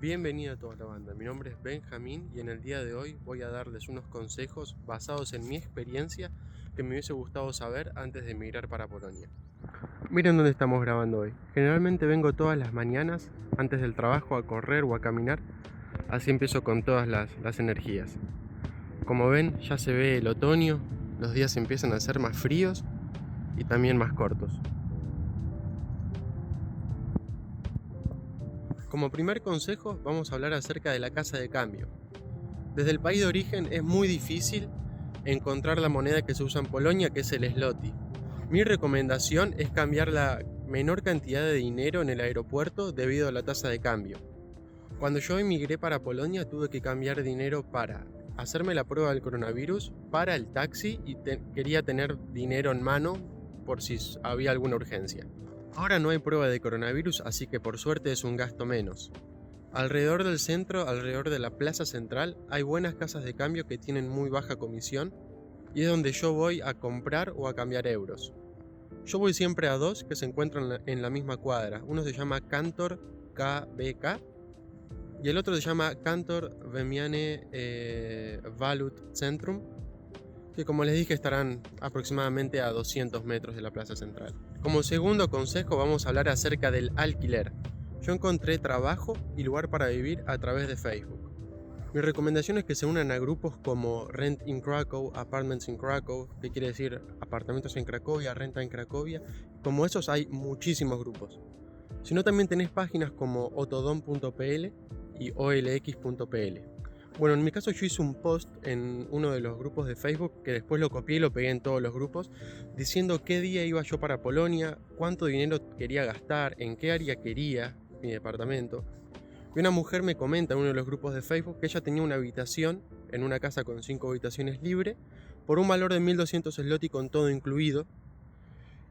Bienvenida a toda la banda, mi nombre es Benjamín y en el día de hoy voy a darles unos consejos basados en mi experiencia que me hubiese gustado saber antes de emigrar para Polonia. Miren dónde estamos grabando hoy. Generalmente vengo todas las mañanas antes del trabajo a correr o a caminar, así empiezo con todas las energías. Como ven, ya se ve el otoño, los días empiezan a ser más fríos y también más cortos. Como primer consejo vamos a hablar acerca de la casa de cambio. Desde el país de origen es muy difícil encontrar la moneda que se usa en Polonia, que es el zloty. Mi recomendación es cambiar la menor cantidad de dinero en el aeropuerto debido a la tasa de cambio. Cuando yo emigré para Polonia tuve que cambiar dinero para hacerme la prueba del coronavirus, para el taxi y quería tener dinero en mano por si había alguna urgencia. Ahora no hay prueba de coronavirus, así que por suerte es un gasto menos. Alrededor del centro, alrededor de la plaza central, hay buenas casas de cambio que tienen muy baja comisión y es donde yo voy a comprar o a cambiar euros. Yo voy siempre a dos que se encuentran en la misma cuadra. Uno se llama Kantor KBK y el otro se llama Kantor Wymiany Walut Centrum, que como les dije estarán aproximadamente a 200 metros de la plaza central. Como segundo consejo vamos a hablar acerca del alquiler. Yo encontré trabajo y lugar para vivir a través de Facebook. Mi recomendación es que se unan a grupos como Rent in Krakow, Apartments in Krakow, que quiere decir apartamentos en Cracovia, renta en Cracovia. Como esos hay muchísimos grupos. Si no, también tenés páginas como otodom.pl y olx.pl. Bueno, en mi caso yo hice un post en uno de los grupos de Facebook que después lo copié y lo pegué en todos los grupos diciendo qué día iba yo para Polonia, cuánto dinero quería gastar, en qué área quería mi departamento. Y una mujer me comenta en uno de los grupos de Facebook que ella tenía una habitación en una casa con 5 habitaciones libre por un valor de 1200 zloty con todo incluido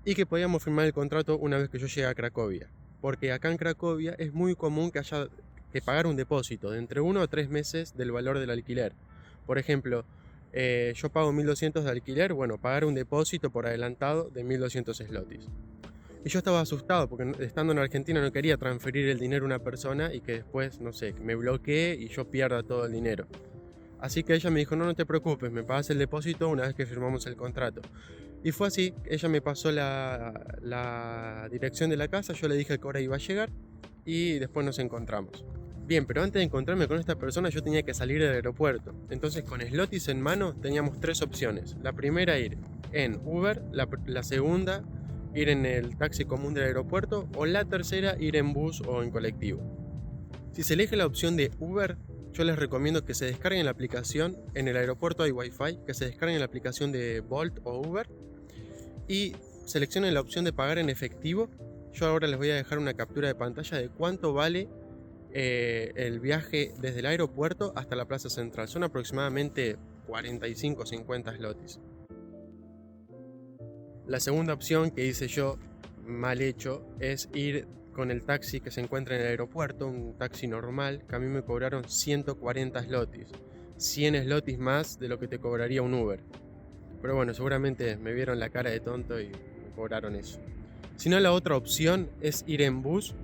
y que podíamos firmar el contrato una vez que yo llegue a Cracovia, porque acá en Cracovia es muy común que haya que pagar un depósito de entre 1 a 3 meses del valor del alquiler. Por ejemplo, yo pago 1200 de alquiler, bueno, pagar un depósito por adelantado de 1200 zlotys. Y yo estaba asustado porque estando en Argentina no quería transferir el dinero a una persona y que después, no sé, me bloquee y yo pierda todo el dinero. Así que ella me dijo, no te preocupes, me pagas el depósito una vez que firmamos el contrato. Y fue así, ella me pasó la dirección de la casa, yo le dije que ahora iba a llegar y después nos encontramos. Bien, pero antes de encontrarme con esta persona yo tenía que salir del aeropuerto. Entonces con zlotys en mano teníamos 3 opciones. La primera ir en Uber, la segunda ir en el taxi común del aeropuerto o la tercera ir en bus o en colectivo. Si se elige la opción de Uber, yo les recomiendo que se descarguen la aplicación. En el aeropuerto hay Wi-Fi, que se descarguen la aplicación de Bolt o Uber y seleccionen la opción de pagar en efectivo. Yo ahora les voy a dejar una captura de pantalla de cuánto vale el viaje desde el aeropuerto hasta la plaza central. Son aproximadamente 45 o 50 zlotys. La segunda opción que hice yo, mal hecho, es ir con el taxi que se encuentra en el aeropuerto, un taxi normal, que a mí me cobraron 140 zlotys. 100 zlotys más de lo que te cobraría un Uber. Pero bueno, seguramente me vieron la cara de tonto y me cobraron eso. Si no, la otra opción es ir en bus,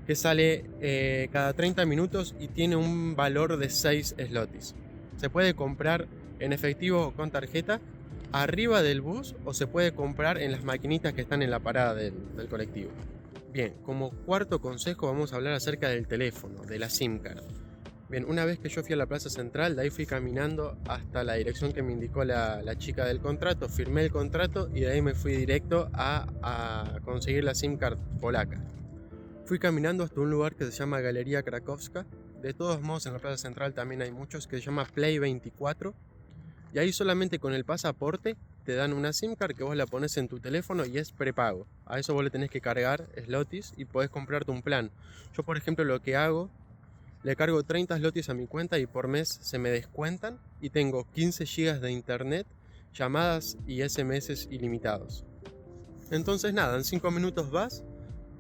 que sale cada 30 minutos y tiene un valor de 6 zlotys. Se puede comprar en efectivo o con tarjeta arriba del bus o se puede comprar en las maquinitas que están en la parada del colectivo. Bien, como cuarto consejo vamos a hablar acerca del teléfono, de la SIM card. Bien, una vez que yo fui a la plaza central, de ahí fui caminando hasta la dirección que me indicó la chica del contrato, firmé el contrato y de ahí me fui directo a conseguir la SIM card polaca. Fui caminando hasta un lugar que se llama Galería Krakowska. De todos modos, en la plaza central también hay muchos, que se llama Play 24. Y ahí solamente con el pasaporte te dan una SIM card que vos la pones en tu teléfono y es prepago. A eso vos le tenés que cargar zlotys y podés comprarte un plan. Yo, por ejemplo, lo que hago, le cargo 30 zlotys a mi cuenta y por mes se me descuentan y tengo 15 GB de internet, llamadas y SMS ilimitados. Entonces nada, en 5 minutos vas,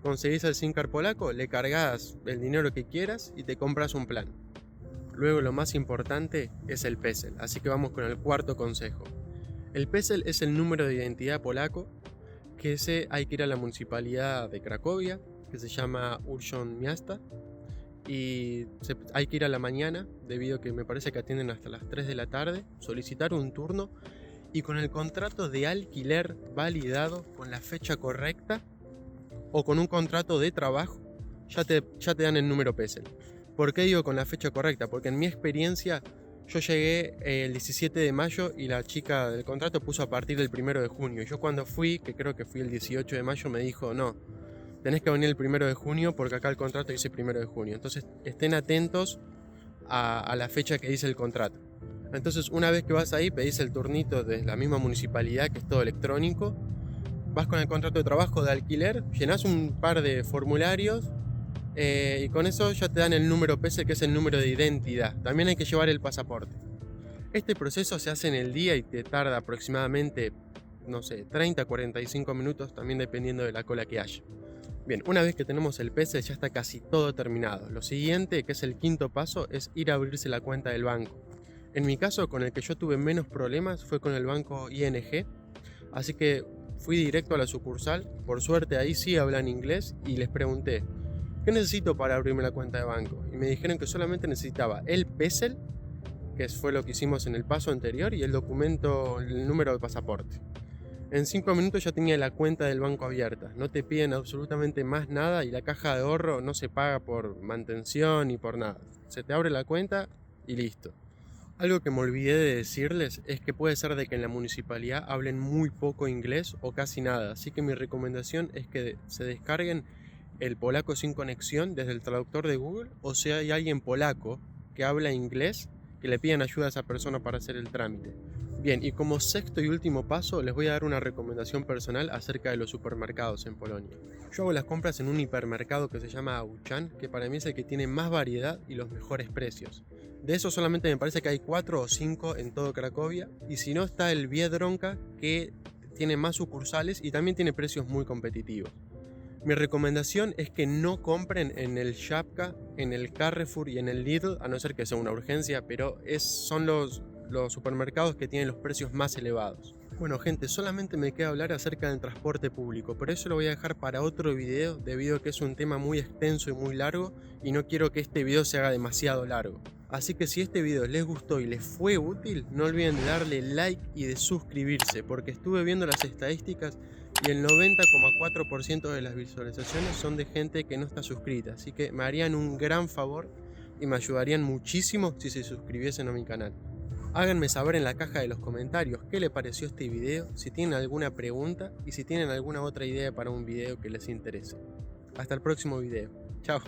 conseguís el SIM card polaco, le cargas el dinero que quieras y te compras un plan. Luego lo más importante es el PESEL, así que vamos con el cuarto consejo. El PESEL es el número de identidad polaco, que hay que ir a la municipalidad de Cracovia, que se llama Urząd Miasta, y hay que ir a la mañana, debido a que me parece que atienden hasta las 3 de la tarde, solicitar un turno y con el contrato de alquiler validado con la fecha correcta o con un contrato de trabajo, ya te dan el número PESEL. ¿Por qué digo con la fecha correcta? Porque en mi experiencia yo llegué el 17 de mayo y la chica del contrato puso a partir del 1 de junio. Yo cuando fui, que creo que fui el 18 de mayo, me dijo, no, tenés que venir el 1 de junio porque acá el contrato dice 1 de junio. Entonces estén atentos a la fecha que dice el contrato. Entonces una vez que vas ahí, pedís el turnito de la misma municipalidad, que es todo electrónico. Vas con el contrato de trabajo de alquiler, llenás un par de formularios y con eso ya te dan el número PESEL, que es el número de identidad. También hay que llevar el pasaporte. Este proceso se hace en el día y te tarda aproximadamente, no sé, 30 a 45 minutos, también dependiendo de la cola que haya. Bien, una vez que tenemos el PESEL ya está casi todo terminado. Lo siguiente, que es el quinto paso, es ir a abrirse la cuenta del banco. En mi caso, con el que yo tuve menos problemas fue con el banco ING, así que fui directo a la sucursal. Por suerte ahí sí hablan inglés y les pregunté, ¿qué necesito para abrirme la cuenta de banco? Y me dijeron que solamente necesitaba el PESEL, que fue lo que hicimos en el paso anterior, y el documento, el número de pasaporte. En 5 minutos ya tenía la cuenta del banco abierta. No te piden absolutamente más nada y la caja de ahorro no se paga por mantención ni por nada. Se te abre la cuenta y listo. Algo que me olvidé de decirles es que puede ser de que en la municipalidad hablen muy poco inglés o casi nada, así que mi recomendación es que se descarguen el polaco sin conexión desde el traductor de Google, o si hay alguien polaco que habla inglés, que le pidan ayuda a esa persona para hacer el trámite. Bien, y como sexto y último paso les voy a dar una recomendación personal acerca de los supermercados en Polonia. Yo hago las compras en un hipermercado que se llama Auchan, que para mí es el que tiene más variedad y los mejores precios. De eso solamente me parece que hay 4 o 5 en todo Cracovia, y si no está el Biedronka, que tiene más sucursales y también tiene precios muy competitivos. Mi recomendación es que no compren en el Żabka, en el Carrefour y en el Lidl, a no ser que sea una urgencia, pero son los supermercados que tienen los precios más elevados. Bueno gente, solamente me queda hablar acerca del transporte público, pero eso lo voy a dejar para otro video debido a que es un tema muy extenso y muy largo y no quiero que este video se haga demasiado largo. Así que si este video les gustó y les fue útil, no olviden de darle like y de suscribirse, porque estuve viendo las estadísticas y el 90,4% de las visualizaciones son de gente que no está suscrita, así que me harían un gran favor y me ayudarían muchísimo si se suscribiesen a mi canal. Háganme saber en la caja de los comentarios qué les pareció este video, si tienen alguna pregunta y si tienen alguna otra idea para un video que les interese. Hasta el próximo video. Chao.